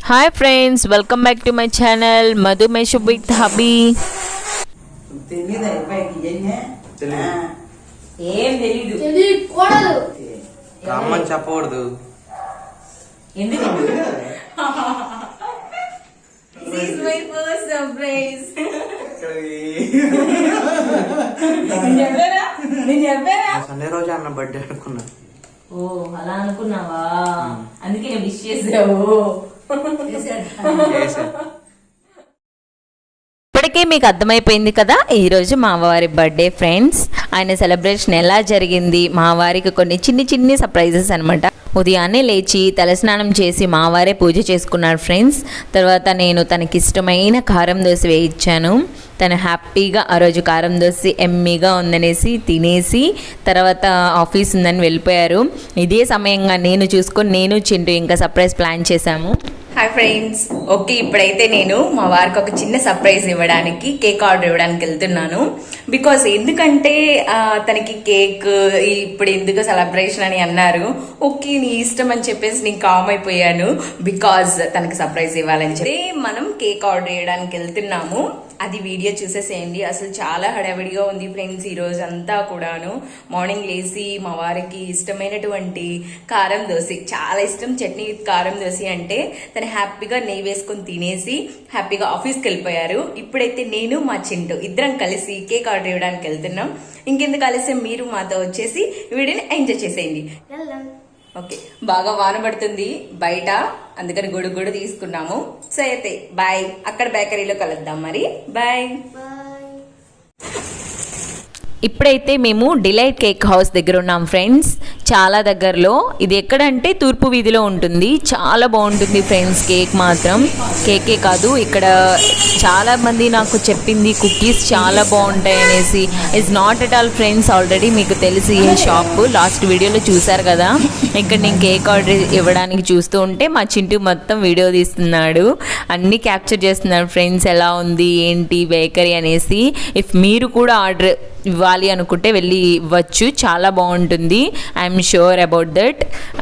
Hi friends, welcome back to my channel Madhumesh with hubby. ఏం తెలీదు రమ్మని చెప్పకూడదు. ఎందుకు సర్ప్రైజ్ సండే రోజు అన్న బర్త్డే అనుకున్నా. ఓ అలా అనుకున్నావా? అందుకే విష్ చేసావు. ఇప్పటికే మీకు అర్థమైపోయింది కదా, ఈరోజు మా వారి బర్త్డే ఫ్రెండ్స్. ఆయన సెలబ్రేషన్ ఎలా జరిగింది, మా వారికి కొన్ని చిన్ని సర్ప్రైజెస్ అనమాట. ఉదయాన్నే లేచి తలస్నానం చేసి మా వారే పూజ చేసుకున్నారు ఫ్రెండ్స్. తర్వాత నేను తనకి ఇష్టమైన కారం దోశ వేయించాను. తను హ్యాపీగా ఆ రోజు కారం దోశ ఎమ్మీగా ఉందనేసి తినేసి తర్వాత ఆఫీస్ ఉందని వెళ్ళిపోయారు. ఇదే సమయంగా నేను చూసుకొని నేను చింటూ ఇంకా సర్ప్రైజ్ ప్లాన్ చేశాము. హాయ్ ఫ్రెండ్స్, ఓకే ఇప్పుడైతే నేను మా వారికి ఒక చిన్న సర్ప్రైజ్ ఇవ్వడానికి కేక్ ఆర్డర్ ఇవ్వడానికి వెళ్తున్నాను. బికాస్ ఎందుకంటే తనకి కేక్ ఇప్పుడు ఎందుకు సెలబ్రేషన్ అని అన్నారు. ఓకే నీ ఇష్టం అని చెప్పేసి నేను కామ్ అయిపోయాను. బికాజ్ తనకి సర్ప్రైజ్ ఇవ్వాలని చెప్పి మనం కేక్ ఆర్డర్ చేయడానికి వెళ్తున్నాము. అది వీడియో చూసేసేయండి. అసలు చాలా హడావిడిగా ఉంది ఫ్రెండ్స్ ఈ రోజు అంతా కూడాను. మార్నింగ్ లేచి మా వారికి ఇష్టమైనటువంటి కారం దోశ, చాలా ఇష్టం చట్నీ విత్ కారం దోశ అంటే, తను హ్యాపీగా నెయ్యి వేసుకొని తినేసి హ్యాపీగా ఆఫీస్కి వెళ్ళిపోయారు. ఇప్పుడైతే నేను మా చింటూ ఇద్దరం కలిసి కేక్ ఆర్డర్ ఇవ్వడానికి వెళ్తున్నాం. ఇంకెందుకు కలిసి మీరు మాతో వచ్చేసి వీడియోని ఎంజాయ్ చేసేయండి. ఓకే, బాగా వాన పడుతుంది బయట, అందుకని గొడుగు తీసుకున్నాము. సో అయితే బాయ్, అక్కడ బేకరీలో కలుద్దాం మరి. బాయ్. ఇప్పుడైతే మేము డిలైట్ కేక్ హౌస్ దగ్గర ఉన్నాం ఫ్రెండ్స్. చాలా దగ్గరలో, ఇది ఎక్కడంటే తూర్పు వీధిలో ఉంటుంది. చాలా బాగుంటుంది ఫ్రెండ్స్ కేక్ మాత్రం. కేకే కాదు, ఇక్కడ చాలా మంది నాకు చెప్పింది కుకీస్ చాలా బాగుంటాయి అనేసి. It's not at all friends, already మీకు తెలిసి ఈ షాప్ లాస్ట్ వీడియోలో చూసారు కదా. ఇక్కడ నేను కేక్ ఆర్డర్ ఇవ్వడానికి చూస్తూ ఉంటే మా చింటూ మొత్తం వీడియో తీస్తున్నాడు, అన్నీ క్యాప్చర్ చేస్తున్నాడు ఫ్రెండ్స్, ఎలా ఉంది ఏంటి బేకరీ అనేసి. ఇఫ్ మీరు కూడా ఆర్డర్ ఇవ్వాలి అనుకుంటే వెళ్ళి ఇవ్వచ్చు, చాలా బాగుంటుంది. I'm sure about that.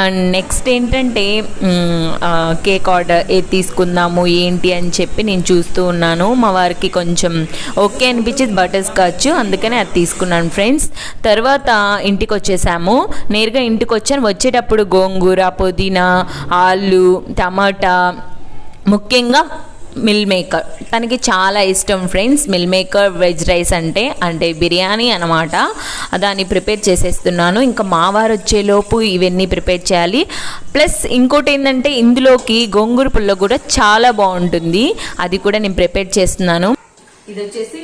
And next ఏంటంటే కేక్ ఆర్డర్ ఏది తీసుకుందాము ఏంటి అని చెప్పి నేను చూస్తూ ఉన్నాను. మా వారికి కొంచెం ఓకే అనిపించేది బటర్ స్కాచ్, అందుకనే అది తీసుకున్నాను ఫ్రెండ్స్. తర్వాత ఇంటికి వచ్చేసాము. నేరుగా ఇంటికి వచ్చాను. వచ్చేటప్పుడు గోంగూర, పుదీనా, ఆలు, టమాటా, ముఖ్యంగా మిల్ మేకర్, తనకి చాలా ఇష్టం friends. Meal maker veg rice అంటే బిర్యానీ అనమాట. దాన్ని ప్రిపేర్ చేసేస్తున్నాను. ఇంకా మా వారు వచ్చేలోపు ఇవన్నీ ప్రిపేర్ చేయాలి. ప్లస్ ఇంకోటి ఏంటంటే ఇందులోకి గోంగూర పుల్ల కూడా చాలా బాగుంటుంది, అది కూడా నేను ప్రిపేర్ చేస్తున్నాను. ఇది వచ్చేసి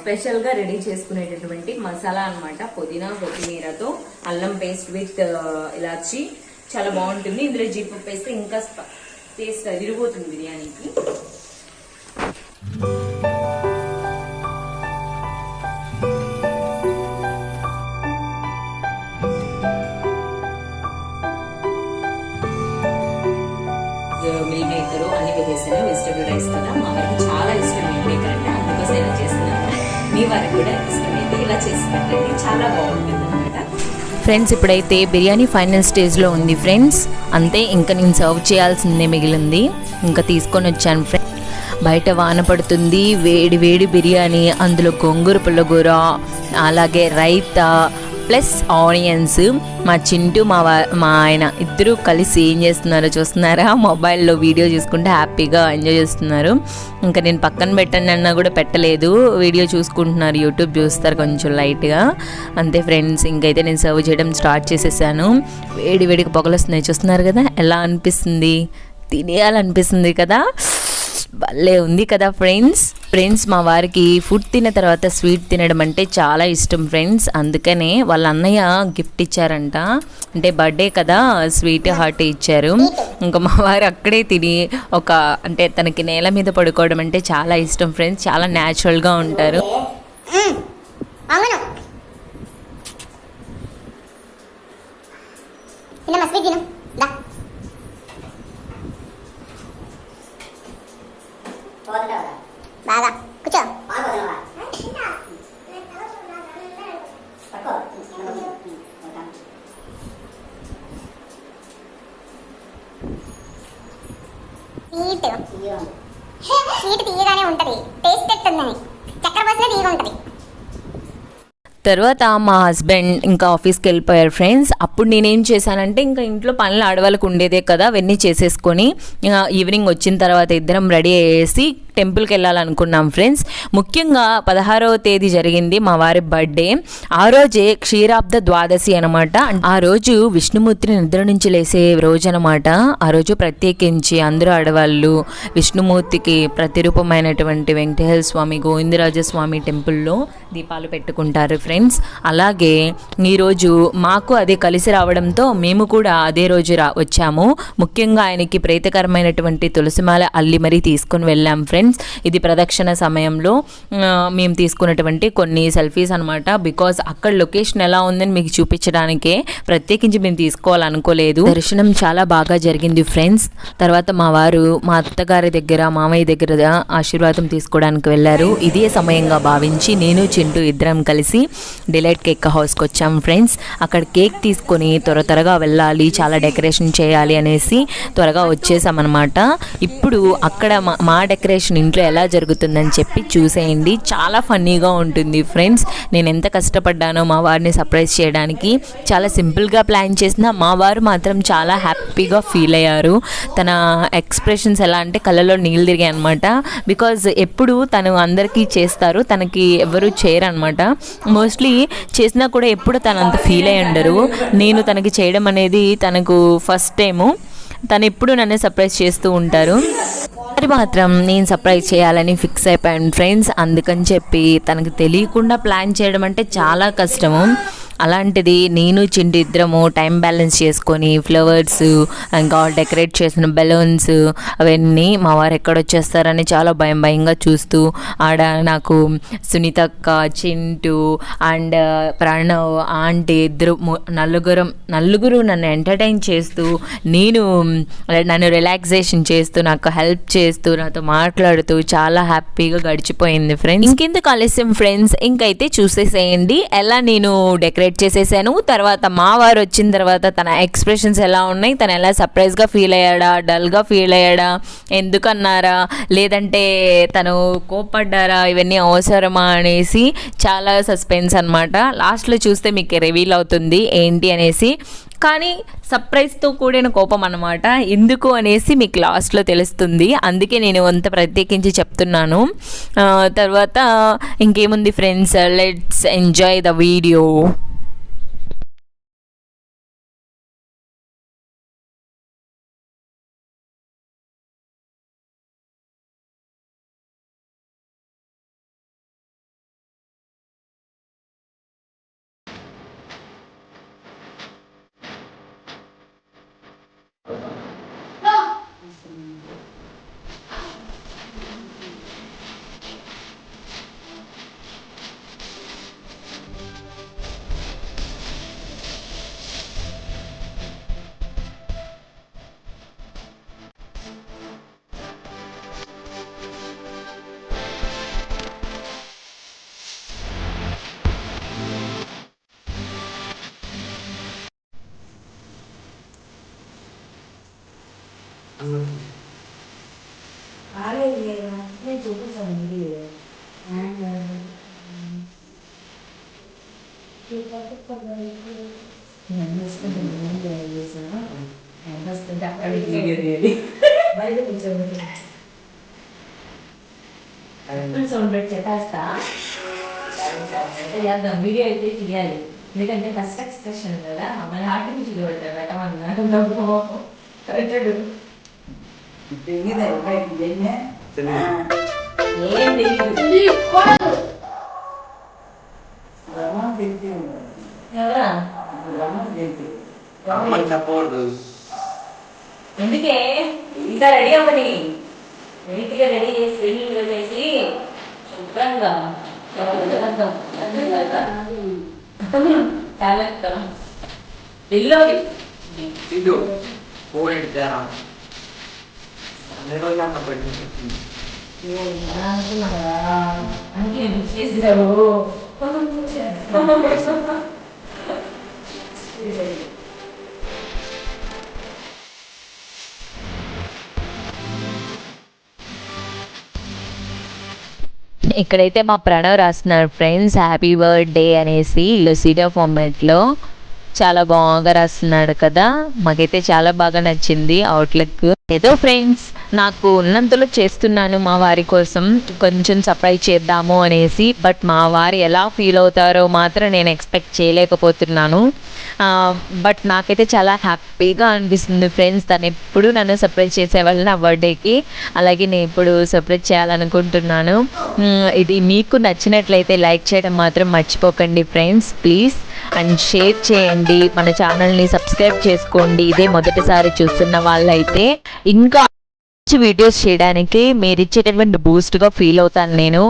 స్పెషల్గా రెడీ చేసుకునేటటువంటి మసాలా అనమాట. పుదీనా కొత్తిమీరతో అల్లం పేస్ట్ విత్ ఇలాచి, చాలా బాగుంటుంది. ఇందులో జీడిపప్పు వేస్తే ఇంకా టేస్ట్ అదిరిపోతుంది బిర్యానీకి. మిల్ మేకర్ అన్ని వేసేసాను. వెజిటబుల్ రైస్ కదా, మా వారికి చాలా ఇష్టం మిల్ మేకర్ అంటే, అందుకోసం ఇలా చేస్తున్నాను. మీ వారికి కూడా ఇష్టమైతే ఇలా చేసి పెట్టండి, చాలా బాగుంటుంది అనమాట. ఫ్రెండ్స్ ఇప్పుడైతే బిర్యానీ ఫైనల్ స్టేజ్లో ఉంది ఫ్రెండ్స్. అంతే, ఇంకా నేను సర్వ్ చేయాల్సిందే మిగిలింది. ఇంకా తీసుకొని వచ్చాను ఫ్రెండ్స్. బయట వాన పడుతుంది, వేడి వేడి బిర్యానీ, అందులో గోంగూర పుల్లగూర, అలాగే రైతా ప్లస్ ఆనియన్స్. మా చింటూ మా ఆయన ఇద్దరు కలిసి ఏం చేస్తున్నారో చూస్తున్నారా, మొబైల్లో వీడియో చూసుకుంటే హ్యాపీగా ఎంజాయ్ చేస్తున్నారు. ఇంకా నేను పక్కన పెట్టండి అన్నా కూడా పెట్టలేదు, వీడియో చూసుకుంటున్నారు, యూట్యూబ్ చూస్తారు కొంచెం లైట్గా. అంతే ఫ్రెండ్స్, ఇంకైతే నేను సర్వ్ చేయడం స్టార్ట్ చేసేసాను. వేడి వేడిగా పొగలొస్తున్నాయి, చూస్తున్నారు కదా ఎలా అనిపిస్తుంది, తినేయాలనిపిస్తుంది కదా, భలే ఉంది కదా ఫ్రెండ్స్ మా వారికి ఫుడ్ తిన్న తర్వాత స్వీట్ తినడం అంటే చాలా ఇష్టం ఫ్రెండ్స్. అందుకనే వాళ్ళ అన్నయ్య గిఫ్ట్ ఇచ్చారంట, అంటే బర్త్డే కదా, స్వీట్ హార్ట్ ఇచ్చారు. ఇంకా మా వారు అక్కడే తిని అంటే తనకి నేల మీద పడుకోవడం అంటే చాలా ఇష్టం ఫ్రెండ్స్, చాలా న్యాచురల్గా ఉంటారు. బాగా కూర్చో. స్వీట్ తీయగానే ఉంటుంది, టేస్ట్ ఎట్టుందని చక్కెర పోసినా తీయగా ఉంటుంది. తర్వాత మా హస్బెండ్ ఇంకా ఆఫీస్కి వెళ్ళిపోయారు ఫ్రెండ్స్. అప్పుడు నేనేం చేశానంటే ఇంకా ఇంట్లో పనులు ఆడవాళ్ళకు ఉండేదే కదా, అవన్నీ చేసేసుకొని ఈవినింగ్ వచ్చిన తర్వాత ఇద్దరం రెడీ అయ్యేసి టెంపుల్కి వెళ్ళాలనుకున్నాం ఫ్రెండ్స్. ముఖ్యంగా 16వ తేదీ జరిగింది మా వారి బర్త్డే. ఆ రోజే క్షీరాబ్ద ద్వాదశి అనమాట. ఆ రోజు విష్ణుమూర్తిని నిద్ర నుంచి లేసే రోజు అనమాట. ఆ రోజు ప్రత్యేకించి అందరూ ఆడవాళ్ళు విష్ణుమూర్తికి ప్రతిరూపమైనటువంటి వెంకటేశ్వర స్వామి, గోవిందరాజస్వామి టెంపుల్లో దీపాలు పెట్టుకుంటారు ఫ్రెండ్స్. అలాగే ఈరోజు మాకు అదే కలిసి రావడంతో మేము కూడా అదే రోజు వచ్చాము. ముఖ్యంగా ఆయనకి ప్రీతికరమైనటువంటి తులసిమాల అల్లి మరీ తీసుకొని వెళ్ళాం ఫ్రెండ్స్. ఇది ప్రదక్షిణ సమయంలో మేము తీసుకున్నటువంటి కొన్ని సెల్ఫీస్ అనమాట. బికాజ్ అక్కడ లొకేషన్ ఎలా ఉందని మీకు చూపించడానికే ప్రత్యేకించి మేము తీసుకోవాలనుకోలేదు. దర్శనం చాలా బాగా జరిగింది ఫ్రెండ్స్. తర్వాత మా వారు మా అత్తగారి దగ్గర, మామయ్య దగ్గర ఆశీర్వాదం తీసుకోవడానికి వెళ్ళారు. ఇదే సమయంగా భావించి నేను చింటూ ఇద్దరం కలిసి డిలైట్ కేక్ హౌస్కి వచ్చాం ఫ్రెండ్స్. అక్కడ కేక్ తీసుకొని త్వరగా వెళ్ళాలి, చాలా డెకరేషన్ చేయాలి అనేసి త్వరగా వచ్చేసామన్నమాట. ఇప్పుడు అక్కడ మా డెకరేషన్ ఇంట్లో ఎలా జరుగుతుందని చెప్పి చూసేయండి. చాలా ఫన్నీగా ఉంటుంది ఫ్రెండ్స్. నేను ఎంత కష్టపడ్డానో మా వారిని సర్ప్రైజ్ చేయడానికి. చాలా సింపుల్గా ప్లాన్ చేసిన మా వారు మాత్రం చాలా హ్యాపీగా ఫీల్ అయ్యారు. తన ఎక్స్ప్రెషన్స్ ఎలా అంటే కళ్ళలో నీళ్ళు తిరిగాయి అనమాట. బికాజ్ ఎప్పుడు తను అందరికీ చేస్తారు, తనకి ఎవరు చేయరనమాట. మోస్ట్లీ చేసినా కూడా ఎప్పుడు తను అంత ఫీల్ అయ్యి ఉండరు. నేను తనకి చేయడం అనేది తనకు ఫస్ట్ టైము. తను ఎప్పుడు నన్ను సర్ప్రైజ్ చేస్తూ ఉంటారు. అది మాత్రం నేను సర్ప్రైజ్ చేయాలని ఫిక్స్ అయిపోయాను ఫ్రెండ్స్. అందుకని చెప్పి తనకు తెలియకుండా ప్లాన్ చేయడం అంటే చాలా కష్టము. అలాంటిది నేను చింటి ఇద్దరము టైం బ్యాలెన్స్ చేసుకొని ఫ్లవర్స్ ఇంకా డెకరేట్ చేసిన బెలూన్స్ అవన్నీ మా వారు ఎక్కడొచ్చేస్తారని చాలా భయంగా చూస్తూ ఆడ నాకు సునీతక్క, చింటూ అండ్ ప్రణవ్, ఆంటీ ఇద్దరు నలుగురు నన్ను ఎంటర్టైన్ చేస్తూ, నన్ను రిలాక్సేషన్ చేస్తూ, నాకు హెల్ప్ చేస్తూ, నాతో మాట్లాడుతూ చాలా హ్యాపీగా గడిచిపోయింది ఫ్రెండ్స్. ఇంకెందుకు ఆలస్యం ఫ్రెండ్స్, ఇంకైతే చూసేసేయండి ఎలా నేను డెకరేట్ చేసేసాను. తర్వాత మా వారు వచ్చిన తర్వాత తన ఎక్స్ప్రెషన్స్ ఎలా ఉన్నాయి, తను ఎలా సర్ప్రైజ్గా ఫీల్ అయ్యాడా, డల్గా ఫీల్ అయ్యాడా, ఎందుకన్నారా, లేదంటే తను కోప్పడ్డారా, ఇవన్నీ అవసరమా అనేసి చాలా సస్పెన్స్ అనమాట. లాస్ట్లో చూస్తే మీకు రివీల్ అవుతుంది ఏంటి అనేసి. కానీ సర్ప్రైజ్తో కూడిన కోపం అన్నమాట. ఎందుకు అనేసి మీకు లాస్ట్లో తెలుస్తుంది. అందుకే నేను అంత ప్రత్యేకించి చెప్తున్నాను. తర్వాత ఇంకేముంది friends, let's enjoy the video. Sound పెట్టి చెప్పేస్తా చేద్దాం. వీడియో అయితే తీయాలి, ఎందుకంటే ఫస్ట్ ఎక్స్ప్రెషన్ కదా, మన ఆర్టిఫిషియల్ పెడతారు పెట్టమన్నా పెట్టడు. ఏం తెలియదు ఎవరా చెప్పకూడదు. ఎందుకే ఇంకా రెడీ అవ్వని, నీట్గా రెడీ చేసి పెళ్ళి వెళ్ళేసి శుభ్రంగా ఇల్లు ఇది పోయిద్దారా రోజు అన్న పడి అందుకే చేసిరావు. ఇక్కడైతే మా ప్రణవ్ రాస్తున్నారు ఫ్రెండ్స్ హ్యాపీ బర్త్డే అనేసి లొసిడా ఫార్మాట్లో. చాలా బాగా రాస్తున్నాడు కదా, మాకైతే చాలా బాగా నచ్చింది అవుట్లుక్. ఏదో ఫ్రెండ్స్ నాకు ఉన్నంతలో చేస్తున్నాను మా వారి కోసం, కొంచెం సర్ప్రైజ్ చేద్దాము అనేసి. బట్ మా వారు ఎలా ఫీల్ అవుతారో మాత్రం నేను ఎక్స్పెక్ట్ చేయలేకపోతున్నాను. బట్ నాకైతే చాలా హ్యాపీగా అనిపిస్తుంది ఫ్రెండ్స్. తను ఎప్పుడు నన్ను సర్ప్రైజ్ చేసేవాళ్ళు నా బర్త్డేకి, అలాగే నేను ఇప్పుడు సర్ప్రైజ్ చేయాలనుకుంటున్నాను. ఇది మీకు నచ్చినట్లయితే లైక్ చేయడం మాత్రం మర్చిపోకండి ఫ్రెండ్స్ ప్లీజ్. అండ్ షేర్ చేయండి, మన ఛానల్ని సబ్స్క్రైబ్ చేసుకోండి ఇదే మొదటిసారి చూస్తున్న వాళ్ళైతే. ఇంకా వీడియోస్ చేయడానికి మీరు ఇచ్చేటటువంటి బూస్ట్గా ఫీల్ అవుతాను నేను.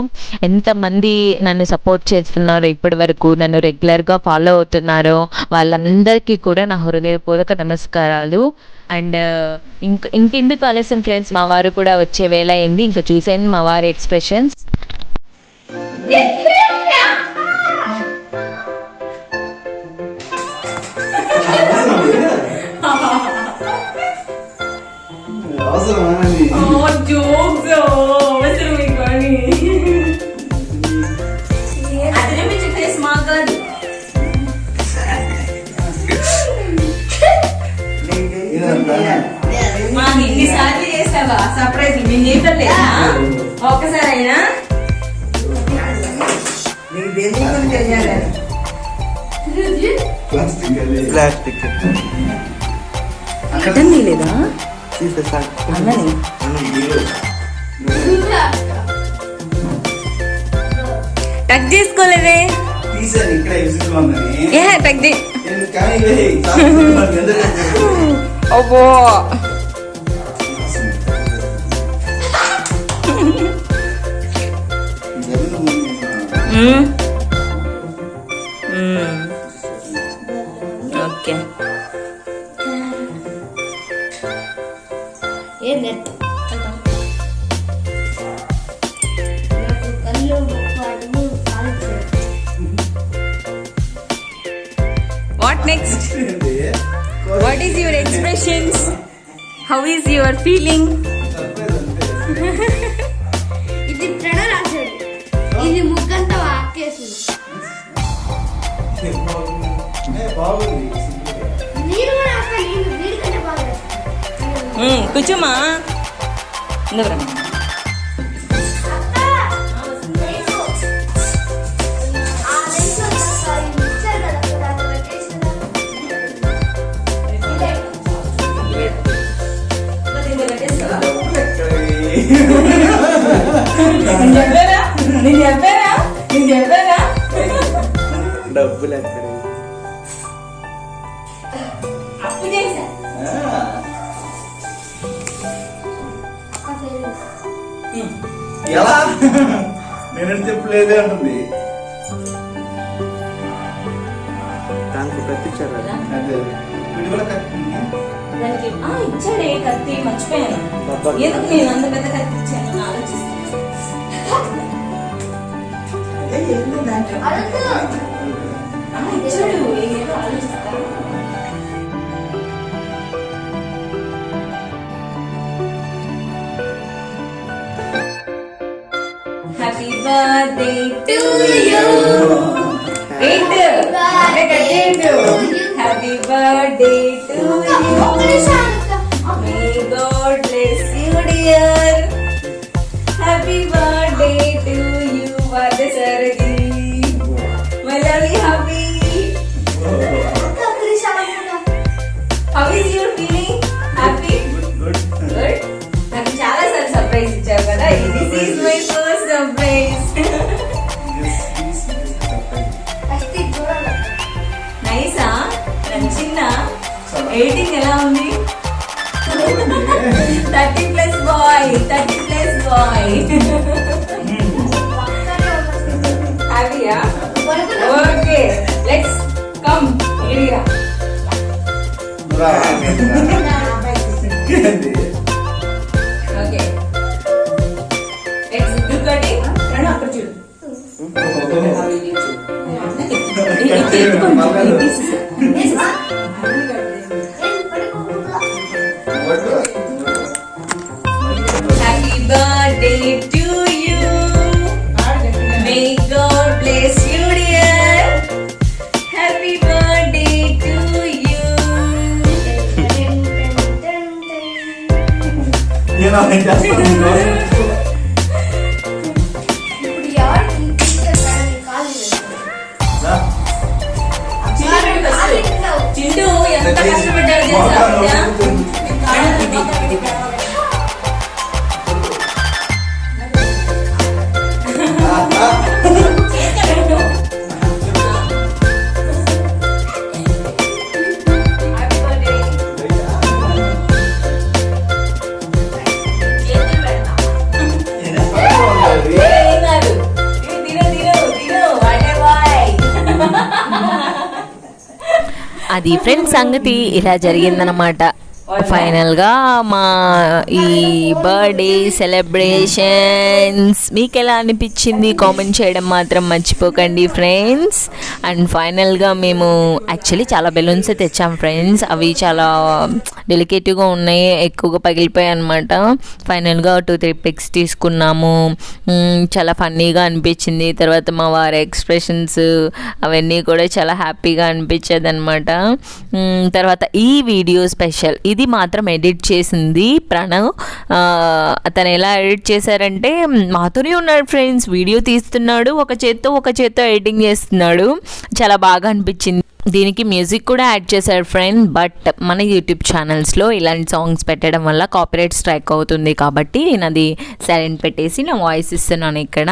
ఎంతమంది నన్ను సపోర్ట్ చేస్తున్నారో, ఇప్పటి వరకు నన్ను రెగ్యులర్గా ఫాలో అవుతున్నారో వాళ్ళందరికీ కూడా నా హృదయపూర్వక నమస్కారాలు. అండ్ ఇంకెందుకు ఆలస్యం ఫ్రెండ్స్, మా వారు కూడా వచ్చే వేళ అయింది. ఇంకా చూసేయండి మా వారి ఎక్స్ప్రెషన్స్. ఇన్నిసార్లు చేసావా సర్ప్రైజ్? నేను చేసలేదా ఒక్కసారి అయినా? ప్లాస్టిక్ అర్థం లేదా అన్నని? టక్ చేసుకోలేదే. ఏ టక్ చే అబ్బో okay. What next? What is your expressions? How is your feeling? ఇది ప్రణవ్ రాశాడు, ఇది ముగ్గంతా వాకేసి నేను కూడా అక్క నేను వీడికంటే బాగా కూర్చోమా. డబ్బులు ఎక్కడ అప్పు చేశా. ఎలా నేను చెప్పలేదే అంటుంది. దానికి కత్తిచ్చారా? అదే దానికి ఇచ్చాడే కత్తి, మర్చిపోయాను. ఎందుకు నేను అంత పెద్ద కత్తి ఇచ్చాను ఆలోచిస్తాను. ఇచ్చాడు ఏదో ఆలోచిస్తాను. Happy birthday to you. Happy birthday to you. May God bless you dear. Happy birthday to you, Vardasaragi. My lovely hubby. How is your feeling? Happy? Good. నాకు చాలా సార్లు సర్ప్రైజ్ ఇచ్చావు కదా, this is my first surprise. నైసా? నచ్చిందా? Editing ఎలా ఉంది? 30+ boy. Happy? Okay, let's come here. Okay, let's do cutting. Rana akkada chudu. Happy birthday to you. నేను అలా చేస్తాను. ఇప్పుడు ఎవరు తీసుకెళ్తారని కాలు వేస్తారు. రా. కాలు ఎత్తుతావు. చింటూ ఎంత కష్టపడ్డాడు తెలుసా బిడ్డ? ఏం కాదు. తిను, తిను, తిను. వాడే బాయ్. అది ఫ్రెండ్స్ సంగతి ఇలా జరిగిందనమాట. ఫైనల్గా మా ఈ బర్త్డే సెలబ్రేషన్స్ మీకు ఎలా అనిపించింది కామెంట్ చేయడం మాత్రం మర్చిపోకండి ఫ్రెండ్స్. అండ్ ఫైనల్గా మేము యాక్చువల్లీ చాలా బెలూన్స్ తెచ్చాం ఫ్రెండ్స్. అవి చాలా డెలికేటివ్గా ఉన్నాయి, ఎక్కువగా పగిలిపోయాయి అనమాట. ఫైనల్గా 2-3 పిక్స్ తీసుకున్నాము. చాలా ఫన్నీగా అనిపించింది. తర్వాత మా వారి ఎక్స్ప్రెషన్స్ అవన్నీ కూడా చాలా హ్యాపీగా అనిపించేది అనమాట. తర్వాత ఈ వీడియో స్పెషల్, ఇది మాత్రం ఎడిట్ చేసింది ప్రణవ్. అతను ఎలా ఎడిట్ చేశారంటే మాతోనే ఉన్నాడు ఫ్రెండ్స్, వీడియో తీస్తున్నాడు, ఒక చేత్తో ఎడిటింగ్ చేస్తున్నాడు. చాలా బాగా అనిపించింది. దీనికి మ్యూజిక్ కూడా యాడ్ చేశారు ఫ్రెండ్. బట్ మన యూట్యూబ్ ఛానల్స్లో ఇలాంటి సాంగ్స్ పెట్టడం వల్ల కాపీరైట్ స్ట్రైక్ అవుతుంది కాబట్టి నేను అది సైలెంట్ పెట్టేసి నా వాయిస్ ఇస్తున్నాను ఇక్కడ.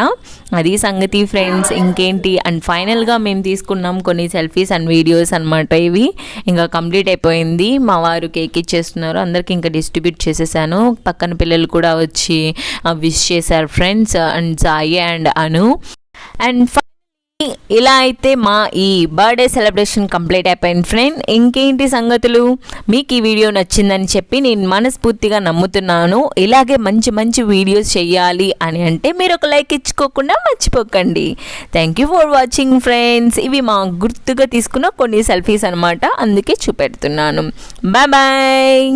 అది సంగతి ఫ్రెండ్స్. ఇంకేంటి, అండ్ ఫైనల్గా మేము తీసుకున్నాం కొన్ని సెల్ఫీస్ అండ్ వీడియోస్ అనమాట. ఇవి ఇంకా కంప్లీట్ అయిపోయింది. మా వారు కేక్ ఇచ్చేస్తున్నారు, అందరికి ఇంకా డిస్ట్రిబ్యూట్ చేసేసాను. పక్కన పిల్లలు కూడా వచ్చి విష్ చేశారు friends, and Sai and Anu. And ఇలా అయితే మా ఈ బర్త్డే సెలబ్రేషన్ కంప్లీట్ అయిపోయింది ఫ్రెండ్. ఇంకేంటి సంగతులు, మీకు ఈ వీడియో నచ్చిందని చెప్పి నేను మనస్ఫూర్తిగా నమ్ముతున్నాను. ఇలాగే మంచి మంచి వీడియోస్ చేయాలి అని అంటే మీరు ఒక లైక్ ఇచ్చుకోకుండా మర్చిపోకండి. Thank you for watching friends. ఇవి మా గుర్తుగా తీసుకున్న కొన్ని సెల్ఫీస్ అనమాట, అందుకే చూపెడుతున్నాను. Bye bye.